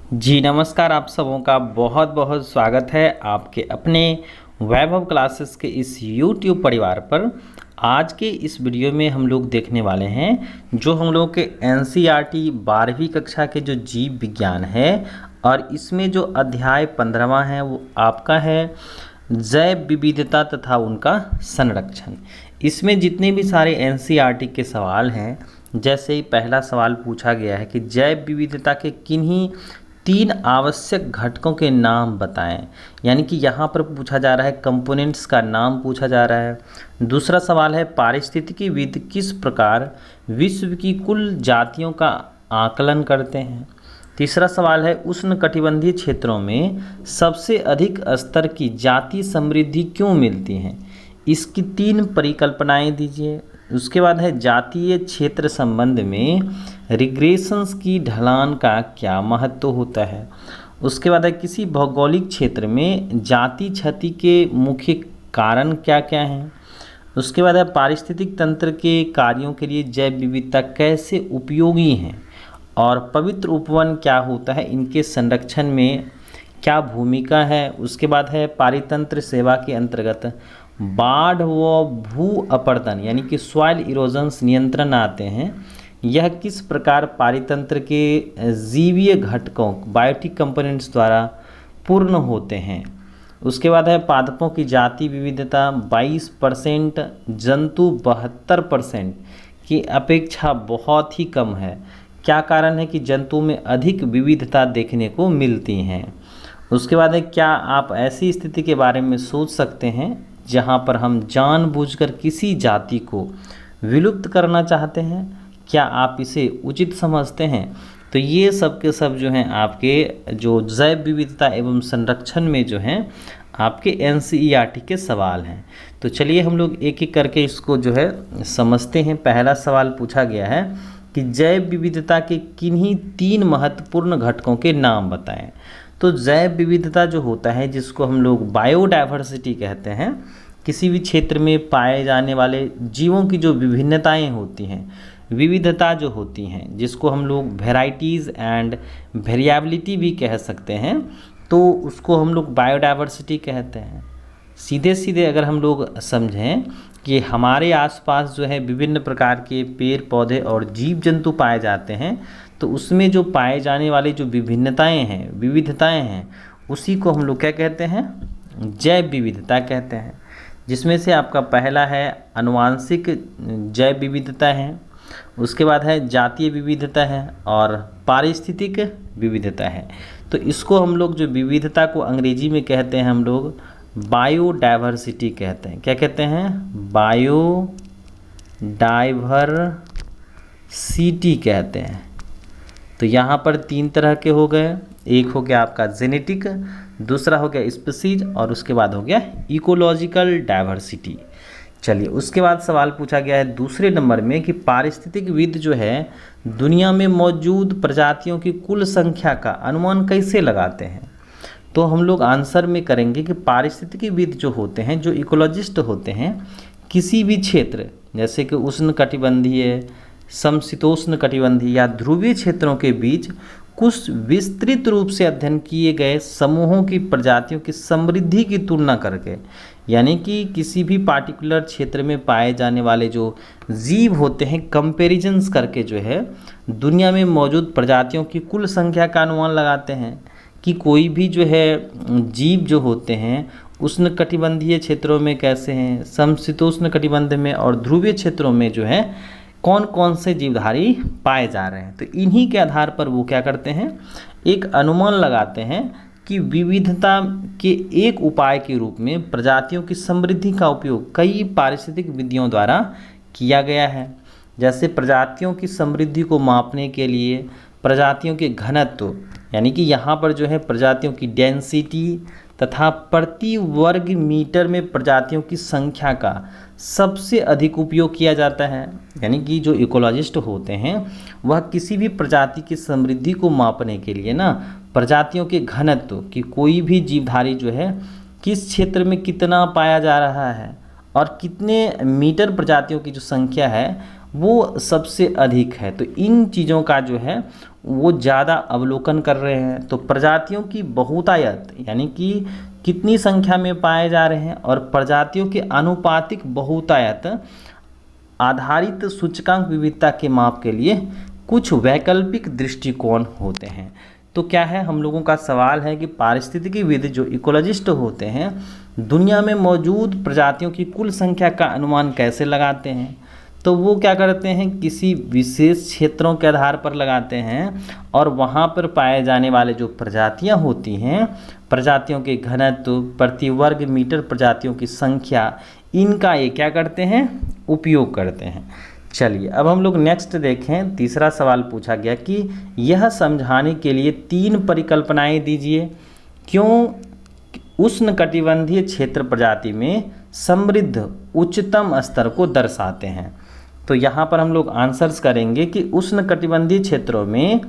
जी नमस्कार। आप सबों का बहुत बहुत स्वागत है आपके अपने वैभव क्लासेस के इस YouTube परिवार पर। आज के इस वीडियो में हम लोग देखने वाले हैं जो हम लोग के NCERT 12वीं कक्षा के जो जीव विज्ञान है और इसमें जो अध्याय 15वां है वो आपका है जैव विविधता तथा उनका संरक्षण। इसमें जितने भी सारे NCERT के सवाल हैं, जैसे ही पहला सवाल पूछा गया है कि जैव विविधता के किन्हीं 3 आवश्यक घटकों के नाम बताएं, यानी कि यहाँ पर पूछा जा रहा है कंपोनेंट्स का नाम पूछा जा रहा है। दूसरा सवाल है पारिस्थितिकीविद किस प्रकार विश्व की कुल जातियों का आकलन करते हैं। तीसरा सवाल है उष्णकटिबंधीय क्षेत्रों में सबसे अधिक स्तर की जाति समृद्धि क्यों मिलती है, इसकी 3 परिकल्पनाएं दीजिए। उसके बाद है जातीय क्षेत्र संबंध में रिग्रेशंस की ढलान का क्या महत्व होता है। उसके बाद है किसी भौगोलिक क्षेत्र में जाति क्षति के मुख्य कारण क्या क्या हैं। उसके बाद है पारिस्थितिक तंत्र के कार्यों के लिए जैव विविधता कैसे उपयोगी हैं और पवित्र उपवन क्या होता है, इनके संरक्षण में क्या भूमिका है। उसके बाद है पारितंत्र सेवा के अंतर्गत बाढ़ व भू अपरदन यानी कि सॉइल इरोजन्स नियंत्रण आते हैं। यह किस प्रकार पारितंत्र के जीवीय घटकों बायोटिक कंपोनेंट्स द्वारा पूर्ण होते हैं। उसके बाद है पादपों की जाति विविधता 22%, जंतु 72% की अपेक्षा बहुत ही कम है। क्या कारण है कि जंतुओं में अधिक विविधता देखने को मिलती हैं। उसके बाद है क्या आप ऐसी स्थिति के बारे में सोच सकते हैं जहां पर हम जानबूझकर किसी जाति को विलुप्त करना चाहते हैं, क्या आप इसे उचित समझते हैं। तो ये सब के सब जो हैं आपके जो जैव विविधता एवं संरक्षण में जो हैं आपके NCERT के सवाल हैं। तो चलिए हम लोग एक एक करके इसको जो है समझते हैं। पहला सवाल पूछा गया है कि जैव विविधता के किन्हीं 3 महत्वपूर्ण घटकों के नाम बताएं। तो जैव विविधता जो होता है, जिसको हम लोग बायोडाइवर्सिटी कहते हैं, किसी भी क्षेत्र में पाए जाने वाले जीवों की जो विभिन्नताएं होती हैं, विविधता जो होती हैं, जिसको हम लोग वेराइटीज़ एंड वेरिएबिलिटी भी कह सकते हैं, तो उसको हम लोग बायोडाइवर्सिटी कहते हैं। सीधे सीधे अगर हम लोग समझें कि हमारे आसपास जो है विभिन्न प्रकार के पेड़ पौधे और जीव जंतु पाए जाते हैं, तो उसमें जो पाए जाने वाली जो विभिन्नताएं हैं, विविधताएं हैं, उसी को हम लोग क्या कहते हैं, जैव विविधता कहते हैं। जिसमें से आपका पहला है आनुवांशिक जैव विविधता है, उसके बाद है जातीय विविधता है और पारिस्थितिक विविधता है। तो इसको हम लोग जो विविधता को अंग्रेजी में कहते हैं हम लोग बायोडाइवर्सिटी कहते हैं। क्या कहते हैं, बायोडाइवर्सिटी कहते हैं। तो यहाँ पर 3 तरह के हो गए, एक हो गया आपका जेनेटिक, दूसरा हो गया स्पीसीज और उसके बाद हो गया इकोलॉजिकल डाइवर्सिटी। चलिए उसके बाद सवाल पूछा गया है दूसरे नंबर में कि पारिस्थितिकविद जो है दुनिया में मौजूद प्रजातियों की कुल संख्या का अनुमान कैसे लगाते हैं। तो हम लोग आंसर में करेंगे कि पारिस्थितिकीविद जो होते हैं, जो इकोलॉजिस्ट होते हैं, किसी भी क्षेत्र जैसे कि उष्णकटिबंधीय, समशीतोष्ण कटिबंधीय या ध्रुवीय क्षेत्रों के बीच कुछ विस्तृत रूप से अध्ययन किए गए समूहों की प्रजातियों की समृद्धि की तुलना करके, यानी कि किसी भी पार्टिकुलर क्षेत्र में पाए जाने वाले जो जीव होते हैं, कंपैरिजन्स करके जो है दुनिया में मौजूद प्रजातियों की कुल संख्या का अनुमान लगाते हैं कि कोई भी जो है जीव जो होते हैं उष्णकटिबंधीय क्षेत्रों में कैसे हैं, समशीतोष्ण कटिबंध में और ध्रुवीय क्षेत्रों में जो है कौन कौन से जीवधारी पाए जा रहे हैं। तो इन्हीं के आधार पर वो क्या करते हैं, एक अनुमान लगाते हैं कि विविधता के एक उपाय के रूप में प्रजातियों की समृद्धि का उपयोग कई पारिस्थितिक विधियों द्वारा किया गया है। जैसे प्रजातियों की समृद्धि को मापने के लिए प्रजातियों के घनत्व, यानी कि यहाँ पर जो है प्रजातियों की डेंसिटी तथा प्रति वर्ग मीटर में प्रजातियों की संख्या का सबसे अधिक उपयोग किया जाता है। यानी कि जो इकोलॉजिस्ट होते हैं वह किसी भी प्रजाति की समृद्धि को मापने के लिए ना प्रजातियों के घनत्व कि कोई भी जीवधारी जो है किस क्षेत्र में कितना पाया जा रहा है और कितने मीटर प्रजातियों की जो संख्या है वो सबसे अधिक है। तो इन चीज़ों का जो है वो ज़्यादा अवलोकन कर रहे हैं। तो प्रजातियों की बहुतायत यानी कि कितनी संख्या में पाए जा रहे हैं, और प्रजातियों के आनुपातिक बहुतायत आधारित सूचकांक विविधता के माप के लिए कुछ वैकल्पिक दृष्टिकोण होते हैं। तो क्या है, हम लोगों का सवाल है कि पारिस्थितिकीविद जो इकोलॉजिस्ट होते हैं दुनिया में मौजूद प्रजातियों की कुल संख्या का अनुमान कैसे लगाते हैं। तो वो क्या करते हैं, किसी विशेष क्षेत्रों के आधार पर लगाते हैं, और वहाँ पर पाए जाने वाले जो प्रजातियाँ होती हैं, प्रजातियों के घनत्व, प्रति वर्ग मीटर प्रजातियों की संख्या, इनका ये क्या करते हैं, उपयोग करते हैं। चलिए अब हम लोग नेक्स्ट देखें। तीसरा सवाल पूछा गया कि यह समझाने के लिए 3 परिकल्पनाएं दीजिए क्यों उष्णकटिबंधीय क्षेत्र प्रजाति में समृद्ध उच्चतम स्तर को दर्शाते हैं। तो यहाँ पर हम लोग आंसर्स करेंगे कि उष्णकटिबंधीय क्षेत्रों में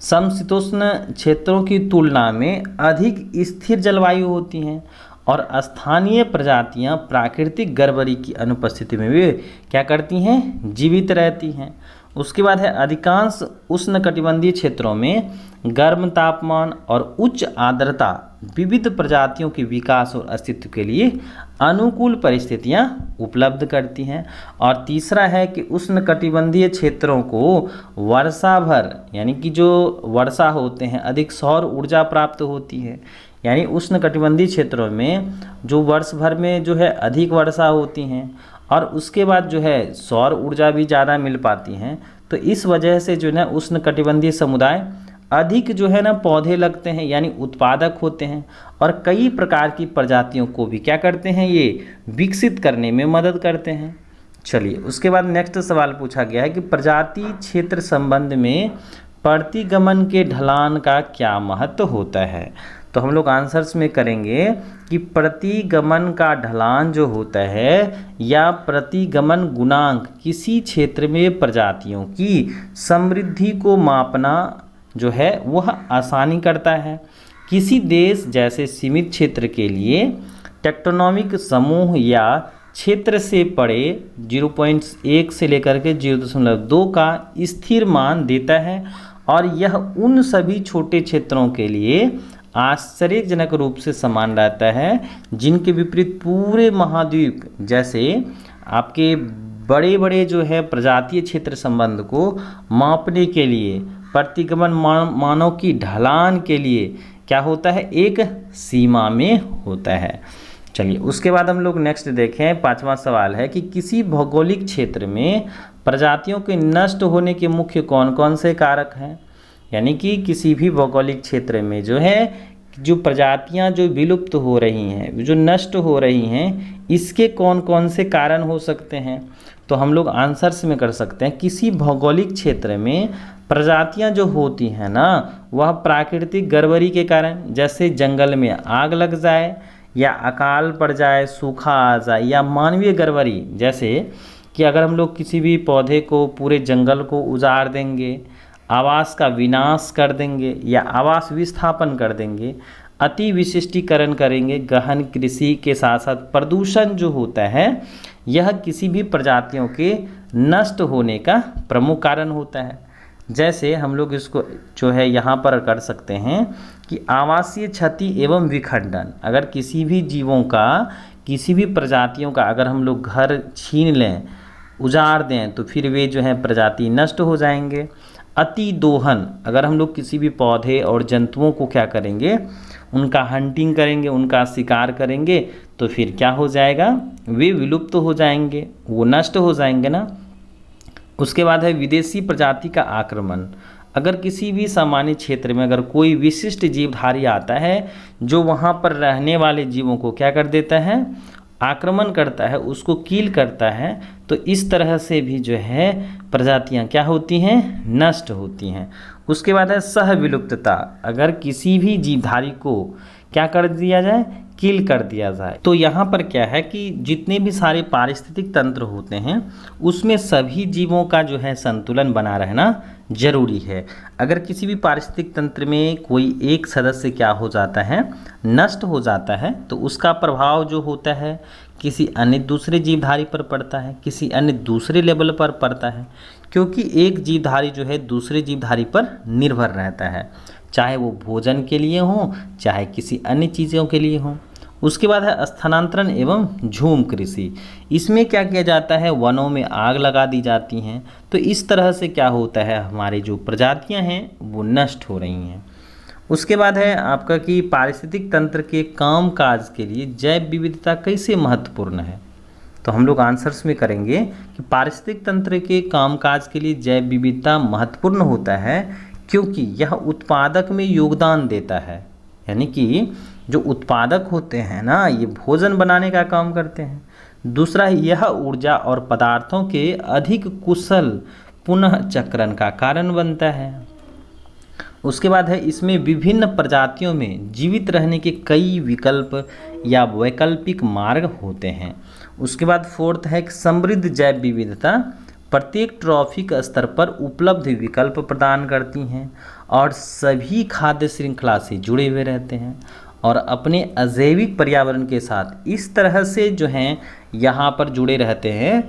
समशीतोष्ण क्षेत्रों की तुलना में अधिक स्थिर जलवायु होती हैं, और स्थानीय प्रजातियां प्राकृतिक गड़बड़ी की अनुपस्थिति में भी क्या करती हैं, जीवित रहती हैं। उसके बाद है अधिकांश उष्णकटिबंधीय क्षेत्रों में गर्म तापमान और उच्च आर्द्रता विविध प्रजातियों के विकास और अस्तित्व के लिए अनुकूल परिस्थितियां उपलब्ध करती हैं। और तीसरा है कि उष्णकटिबंधीय क्षेत्रों को वर्षा भर यानी कि जो वर्षा होते हैं अधिक सौर ऊर्जा प्राप्त होती है। यानी उष्णकटिबंधीय क्षेत्रों में जो वर्ष भर में जो है अधिक वर्षा होती हैं, और उसके बाद जो है सौर ऊर्जा भी ज़्यादा मिल पाती हैं। तो इस वजह से जो है उष्णकटिबंधीय समुदाय अधिक जो है ना पौधे लगते हैं, यानी उत्पादक होते हैं, और कई प्रकार की प्रजातियों को भी क्या करते हैं, ये विकसित करने में मदद करते हैं। चलिए उसके बाद नेक्स्ट सवाल पूछा गया है कि प्रजाति क्षेत्र संबंध में प्रतिगमन के ढलान का क्या महत्व होता है। तो हम लोग आंसर्स में करेंगे कि प्रतिगमन का ढलान जो होता है या प्रतिगमन गुणांक किसी क्षेत्र में प्रजातियों की समृद्धि को मापना जो है वह आसानी करता है। किसी देश जैसे सीमित क्षेत्र के लिए टेक्टोनॉमिक समूह या क्षेत्र से पड़े 0.1 से लेकर के 0.2 का स्थिर मान देता है, और यह उन सभी छोटे क्षेत्रों के लिए आश्चर्यजनक रूप से समान रहता है जिनके विपरीत पूरे महाद्वीप जैसे आपके बड़े बड़े जो है प्रजातीय क्षेत्र संबंध को मापने के लिए प्रतिगमन मानों की ढलान के लिए क्या होता है, एक सीमा में होता है। चलिए उसके बाद हम लोग नेक्स्ट देखें। 5वां सवाल है कि किसी भौगोलिक क्षेत्र में प्रजातियों के नष्ट होने के मुख्य कौन कौन से कारक हैं। यानी कि किसी भी भौगोलिक क्षेत्र में जो है जो प्रजातियां जो विलुप्त हो रही हैं, जो नष्ट हो रही हैं, इसके कौन कौन से कारण हो सकते हैं। तो हम लोग आंसर्स में कर सकते हैं किसी भौगोलिक क्षेत्र में प्रजातियां जो होती हैं ना वह प्राकृतिक गड़बड़ी के कारण, जैसे जंगल में आग लग जाए या अकाल पड़ जाए, सूखा आ जाए, या मानवीय गड़बड़ी जैसे कि अगर हम लोग किसी भी पौधे को पूरे जंगल को उजाड़ देंगे, आवास का विनाश कर देंगे या आवास विस्थापन कर देंगे, अति विशिष्टीकरण करेंगे, गहन कृषि के साथ साथ प्रदूषण जो होता है यह किसी भी प्रजातियों के नष्ट होने का प्रमुख कारण होता है। जैसे हम लोग इसको जो है यहाँ पर कर सकते हैं कि आवासीय क्षति एवं विखंडन, अगर किसी भी जीवों का किसी भी प्रजातियों का अगर हम लोग घर छीन लें, उजाड़ दें, तो फिर वे जो है प्रजाति नष्ट हो जाएंगे। अति दोहन, अगर हम लोग किसी भी पौधे और जंतुओं को क्या करेंगे, उनका हंटिंग करेंगे, उनका शिकार करेंगे, तो फिर क्या हो जाएगा, वे विलुप्त हो जाएंगे, वो नष्ट हो जाएंगे ना। उसके बाद है विदेशी प्रजाति का आक्रमण। अगर किसी भी सामान्य क्षेत्र में अगर कोई विशिष्ट जीवधारी आता है जो वहाँ पर रहने वाले जीवों को क्या कर देता है, आक्रमण करता है, उसको कील करता है, तो इस तरह से भी जो है प्रजातियां क्या होती हैं, नष्ट होती हैं। उसके बाद है सह विलुप्तता, अगर किसी भी जीवधारी को क्या कर दिया जाए, किल कर दिया जाए। तो यहाँ पर क्या है कि जितने भी सारे पारिस्थितिक तंत्र होते हैं उसमें सभी जीवों का जो है संतुलन बना रहना जरूरी है। अगर किसी भी पारिस्थितिक तंत्र में कोई एक सदस्य क्या हो जाता है, नष्ट हो जाता है, तो उसका प्रभाव जो होता है किसी अन्य दूसरे जीवधारी पर पड़ता है, किसी अन्य दूसरे लेवल पर पड़ता है, क्योंकि एक जीवधारी जो है दूसरे जीवधारी पर निर्भर रहता है, चाहे वो भोजन के लिए हो चाहे किसी अन्य चीज़ों के लिए हो। उसके बाद है स्थानांतरण एवं झूम कृषि। इसमें क्या किया जाता है, वनों में आग लगा दी जाती हैं, तो इस तरह से क्या होता है, हमारी जो प्रजातियां हैं वो नष्ट हो रही हैं। उसके बाद है आपका कि पारिस्थितिक तंत्र के कामकाज के लिए जैव विविधता कैसे महत्वपूर्ण है। तो हम लोग आंसर्स में करेंगे कि पारिस्थितिक तंत्र के कामकाज के लिए जैव विविधता महत्वपूर्ण होता है क्योंकि यह उत्पादक में योगदान देता है, यानी कि जो उत्पादक होते हैं ना, ये भोजन बनाने का काम करते हैं। दूसरा, यह ऊर्जा और पदार्थों के अधिक कुशल पुनः चक्रण का कारण बनता है। उसके बाद है इसमें विभिन्न प्रजातियों में जीवित रहने के कई विकल्प या वैकल्पिक मार्ग होते हैं। उसके बाद फोर्थ है कि समृद्ध जैव विविधता प्रत्येक ट्रॉफिक स्तर पर उपलब्ध विकल्प प्रदान करती हैं और सभी खाद्य श्रृंखला से जुड़े हुए रहते हैं और अपने अजैविक पर्यावरण के साथ इस तरह से जो हैं यहाँ पर जुड़े रहते हैं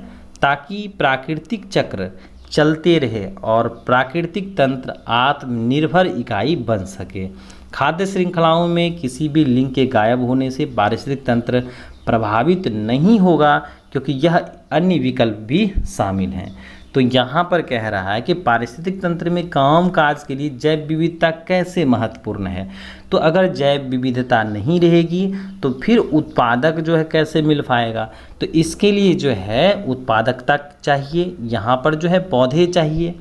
ताकि प्राकृतिक चक्र चलते रहे और प्राकृतिक तंत्र आत्मनिर्भर इकाई बन सके। खाद्य श्रृंखलाओं में किसी भी लिंक के गायब होने से पारिस्थितिक तंत्र प्रभावित नहीं होगा क्योंकि यह अन्य विकल्प भी शामिल हैं। तो यहाँ पर कह रहा है कि पारिस्थितिक तंत्र में कामकाज के लिए जैव विविधता कैसे महत्वपूर्ण है। तो अगर जैव विविधता नहीं रहेगी तो फिर उत्पादक जो है कैसे मिल पाएगा। तो इसके लिए जो है उत्पादकता चाहिए, यहाँ पर जो है पौधे चाहिए।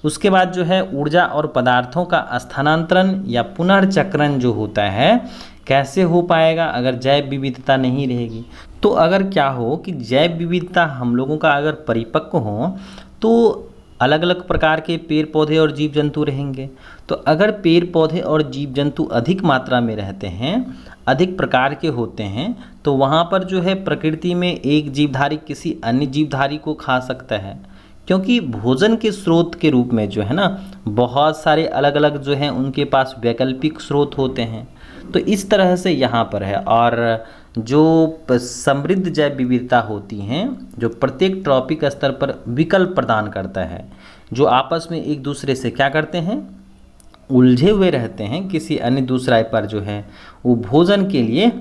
उसके बाद जो है ऊर्जा और पदार्थों का स्थानांतरण या पुनर्चक्रण जो होता है कैसे हो पाएगा अगर जैव विविधता नहीं रहेगी। तो अगर क्या हो कि जैव विविधता हम लोगों का अगर परिपक्व हो तो अलग अलग प्रकार के पेड़ पौधे और जीव जंतु रहेंगे। तो अगर पेड़ पौधे और जीव जंतु अधिक मात्रा में रहते हैं, अधिक प्रकार के होते हैं, तो वहाँ पर जो है प्रकृति में एक जीवधारी किसी अन्य जीवधारी को खा सकता है, क्योंकि भोजन के स्रोत के रूप में जो है ना बहुत सारे अलग अलग जो हैं उनके पास वैकल्पिक स्रोत होते हैं। तो इस तरह से यहाँ पर है। और जो समृद्ध जैव विविधता होती हैं जो प्रत्येक ट्रॉपिक स्तर पर विकल्प प्रदान करता है, जो आपस में एक दूसरे से क्या करते हैं, उलझे हुए रहते हैं, किसी अन्य दूसरा पर जो है वो भोजन के लिए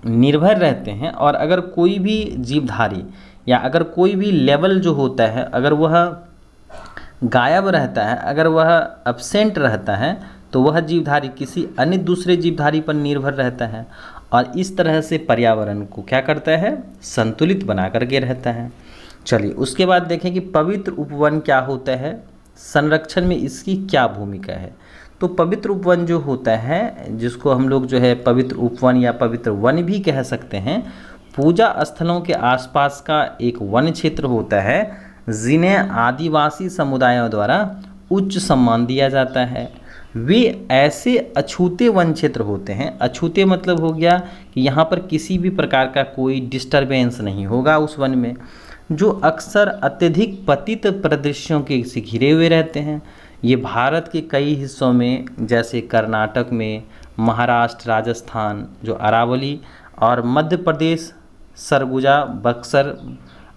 निर्भर रहते हैं। और अगर कोई भी जीवधारी या अगर कोई भी लेवल जो होता है अगर वह गायब रहता है, अगर वह एब्सेंट रहता है, तो वह जीवधारी किसी अन्य दूसरे जीवधारी पर निर्भर रहता है और इस तरह से पर्यावरण को क्या करता है, संतुलित बना करके रहता है। चलिए उसके बाद देखें कि पवित्र उपवन क्या होता है, संरक्षण में इसकी क्या भूमिका है। तो पवित्र उपवन जो होता है, जिसको हम लोग जो है पवित्र उपवन या पवित्र वन भी कह सकते हैं, पूजा स्थलों के आसपास का एक वन क्षेत्र होता है जिन्हें आदिवासी समुदायों द्वारा उच्च सम्मान दिया जाता है। वे ऐसे अछूते वन क्षेत्र होते हैं, अछूते मतलब हो गया कि यहाँ पर किसी भी प्रकार का कोई डिस्टरबेंस नहीं होगा उस वन में, जो अक्सर अत्यधिक पतित परिदृश्यों के से घिरे हुए रहते हैं। ये भारत के कई हिस्सों में जैसे कर्नाटक में, महाराष्ट्र, राजस्थान जो अरावली और मध्य प्रदेश, सरगुजा, बक्सर,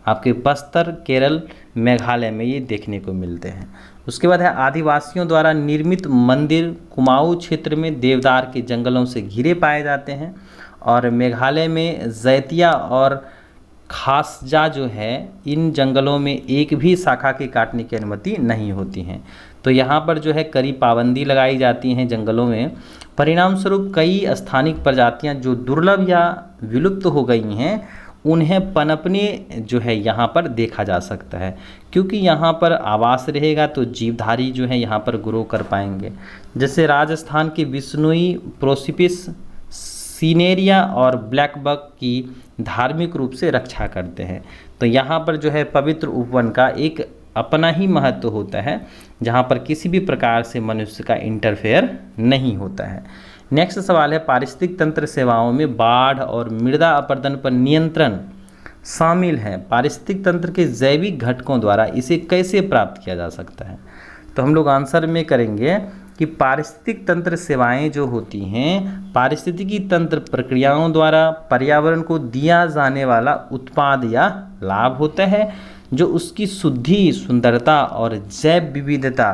आपके बस्तर, केरल, मेघालय में ये देखने को मिलते हैं। उसके बाद है आदिवासियों द्वारा निर्मित मंदिर कुमाऊं क्षेत्र में देवदार के जंगलों से घिरे पाए जाते हैं और मेघालय में जैतिया और खासजा जो है इन जंगलों में एक भी शाखा के काटने की अनुमति नहीं होती है। तो यहाँ पर जो है कड़ी पाबंदी लगाई जाती हैं जंगलों में। परिणाम स्वरूप कई स्थानिक प्रजातियाँ जो दुर्लभ या विलुप्त हो गई हैं उन्हें पनपने जो है यहाँ पर देखा जा सकता है, क्योंकि यहाँ पर आवास रहेगा तो जीवधारी जो है यहाँ पर ग्रो कर पाएंगे। जैसे राजस्थान के बिश्नोई, प्रोसिपिस, सीनेरिया और ब्लैक बक की धार्मिक रूप से रक्षा करते हैं। तो यहाँ पर जो है पवित्र उपवन का एक अपना ही महत्व होता है, जहाँ पर किसी भी प्रकार से मनुष्य का इंटरफेयर नहीं होता है। नेक्स्ट सवाल है पारिस्थितिक तंत्र सेवाओं में बाढ़ और मृदा अपरदन पर नियंत्रण शामिल है। पारिस्थितिक तंत्र के जैविक घटकों द्वारा इसे कैसे प्राप्त किया जा सकता है। तो हम लोग आंसर में करेंगे कि पारिस्थितिक तंत्र सेवाएं जो होती हैं, पारिस्थितिकी तंत्र प्रक्रियाओं द्वारा पर्यावरण को दिया जाने वाला उत्पाद या लाभ होता है, जो उसकी शुद्धि, सुंदरता और जैव विविधता,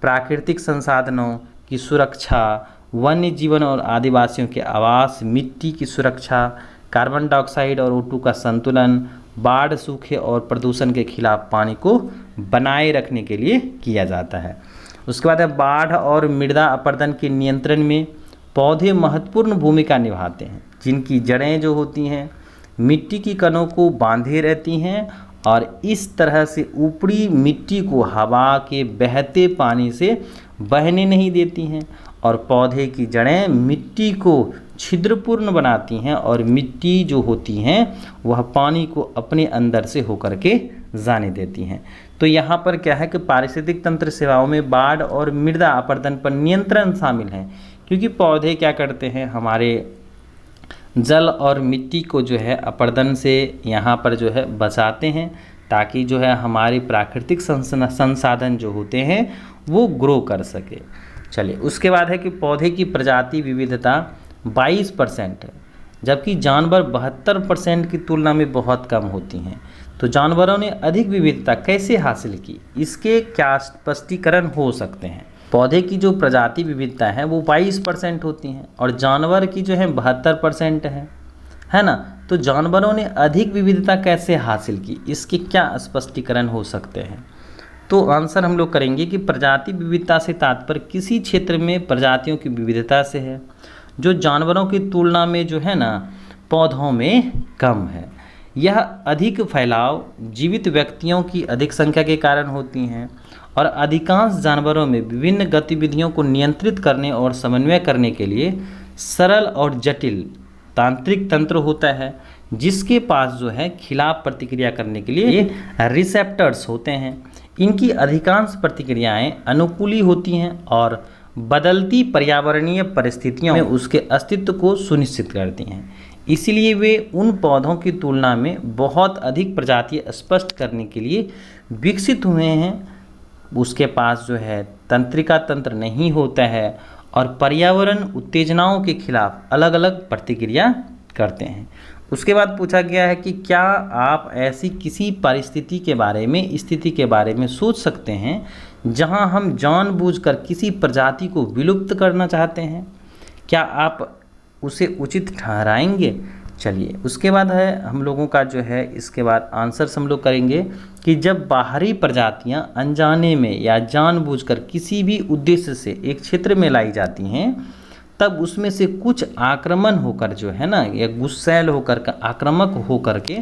प्राकृतिक संसाधनों की सुरक्षा, वन्य जीवन और आदिवासियों के आवास, मिट्टी की सुरक्षा, कार्बन डाइऑक्साइड और O2 का संतुलन, बाढ़, सूखे और प्रदूषण के खिलाफ पानी को बनाए रखने के लिए किया जाता है। उसके बाद है बाढ़ और मृदा अपरदन के नियंत्रण में पौधे महत्वपूर्ण भूमिका निभाते हैं, जिनकी जड़ें जो होती हैं मिट्टी की कणों को बांधे रहती हैं और इस तरह से ऊपरी मिट्टी को हवा के बहते पानी से बहने नहीं देती हैं, और पौधे की जड़ें मिट्टी को छिद्रपूर्ण बनाती हैं और मिट्टी जो होती हैं वह पानी को अपने अंदर से होकर के जाने देती हैं। तो यहाँ पर क्या है कि पारिस्थितिक तंत्र सेवाओं में बाढ़ और मृदा अपरदन पर नियंत्रण शामिल है, क्योंकि पौधे क्या करते हैं, हमारे जल और मिट्टी को जो है अपरदन से यहाँ पर जो है बचाते हैं, ताकि जो है हमारे प्राकृतिक संसाधन जो होते हैं वो ग्रो कर सके। चलिए, उसके बाद है कि पौधे की प्रजाति विविधता 22% है, जबकि जानवर 72% की तुलना में बहुत कम होती हैं। तो जानवरों ने अधिक विविधता कैसे हासिल की, इसके क्या स्पष्टीकरण हो सकते हैं? पौधे की जो प्रजाति विविधता है वो 22% होती हैं और जानवर की जो है 72% है ना। तो जानवरों ने अधिक विविधता कैसे हासिल की, इसके क्या स्पष्टीकरण हो सकते हैं? तो आंसर हम लोग करेंगे कि प्रजाति विविधता से तात्पर्य किसी क्षेत्र में प्रजातियों की विविधता से है, जो जानवरों की तुलना में जो है ना पौधों में कम है। यह अधिक फैलाव जीवित व्यक्तियों की अधिक संख्या के कारण होती हैं और अधिकांश जानवरों में विभिन्न गतिविधियों को नियंत्रित करने और समन्वय करने के लिए सरल और जटिल तांत्रिक तंत्र होता है, जिसके पास जो है खिलाफ प्रतिक्रिया करने के लिए रिसेप्टर्स होते हैं। इनकी अधिकांश प्रतिक्रियाएं अनुकूली होती हैं और बदलती पर्यावरणीय परिस्थितियों में उसके अस्तित्व को सुनिश्चित करती हैं। इसलिए वे उन पौधों की तुलना में बहुत अधिक प्रजातियां स्पष्ट करने के लिए विकसित हुए हैं। उसके पास जो है तंत्रिका तंत्र नहीं होता है और पर्यावरण उत्तेजनाओं के खिलाफ अलग अलग प्रतिक्रिया करते हैं। उसके बाद पूछा गया है कि क्या आप ऐसी किसी परिस्थिति के बारे में, स्थिति के बारे में सोच सकते हैं जहां हम जानबूझकर किसी प्रजाति को विलुप्त करना चाहते हैं? क्या आप उसे उचित ठहराएंगे? चलिए, उसके बाद है हम लोगों का जो है इसके बाद आंसर्स हम लोग करेंगे कि जब बाहरी प्रजातियां अनजाने में या जानबूझकर किसी भी उद्देश्य से एक क्षेत्र में लाई जाती हैं, तब उसमें से कुछ आक्रमण होकर जो है ना या गुस्सैल होकर का आक्रामक होकर के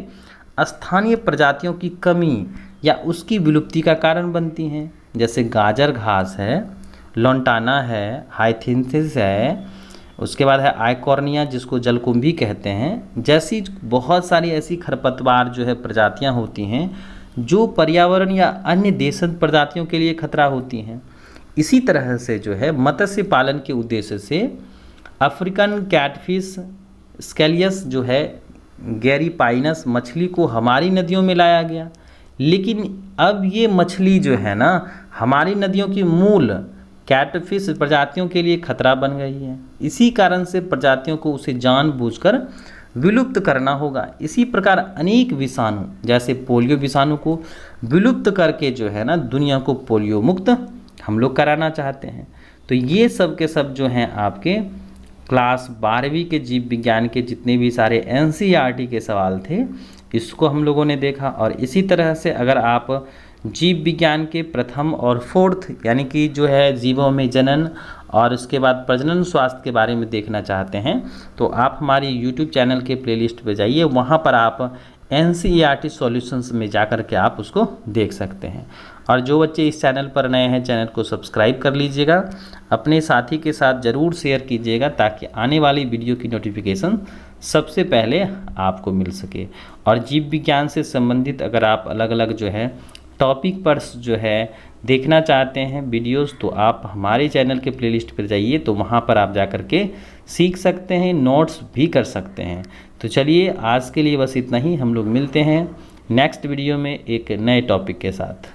स्थानीय प्रजातियों की कमी या उसकी विलुप्ति का कारण बनती हैं। जैसे गाजर घास है, लॉन्टाना है, हाइथिंथिस है, उसके बाद है आइकॉर्निया जिसको जलकुंभी कहते हैं, जैसी बहुत सारी ऐसी खरपतवार जो है प्रजातियां होती हैं जो पर्यावरण या अन्य देशज प्रजातियों के लिए खतरा होती हैं। इसी तरह से जो है मत्स्य पालन के उद्देश्य से अफ्रीकन कैटफिश स्केलियस जो है गैरीपाइनस मछली को हमारी नदियों में लाया गया, लेकिन अब ये मछली जो है ना हमारी नदियों की मूल कैटफिश प्रजातियों के लिए खतरा बन गई है। इसी कारण से प्रजातियों को उसे जानबूझकर विलुप्त करना होगा। इसी प्रकार अनेक विषाणु जैसे पोलियो विषाणु को विलुप्त करके जो है ना दुनिया को पोलियो मुक्त हम लोग कराना चाहते हैं। तो ये सब के सब जो हैं आपके क्लास 12वीं के जीव विज्ञान के जितने भी सारे NCERT के सवाल थे इसको हम लोगों ने देखा। और इसी तरह से अगर आप जीव विज्ञान के प्रथम और 4th यानी कि जो है जीवों में जनन और उसके बाद प्रजनन स्वास्थ्य के बारे में देखना चाहते हैं तो आप हमारी YouTube चैनल के प्लेलिस्ट पे जाइए, वहाँ पर आप NCERT सॉल्यूशंस में जाकर के आप उसको देख सकते हैं। और जो बच्चे इस चैनल पर नए हैं चैनल को सब्सक्राइब कर लीजिएगा, अपने साथी के साथ ज़रूर शेयर कीजिएगा ताकि आने वाली वीडियो की नोटिफिकेशन सबसे पहले आपको मिल सके। और जीव विज्ञान से संबंधित अगर आप अलग अलग जो है टॉपिक पर जो है देखना चाहते हैं वीडियोस तो आप हमारे चैनल के प्लेलिस्ट पर जाइए, तो वहाँ पर आप जाकर के सीख सकते हैं, नोट्स भी कर सकते हैं। तो चलिए आज के लिए बस इतना ही, हम लोग मिलते हैं नेक्स्ट वीडियो में एक नए टॉपिक के साथ।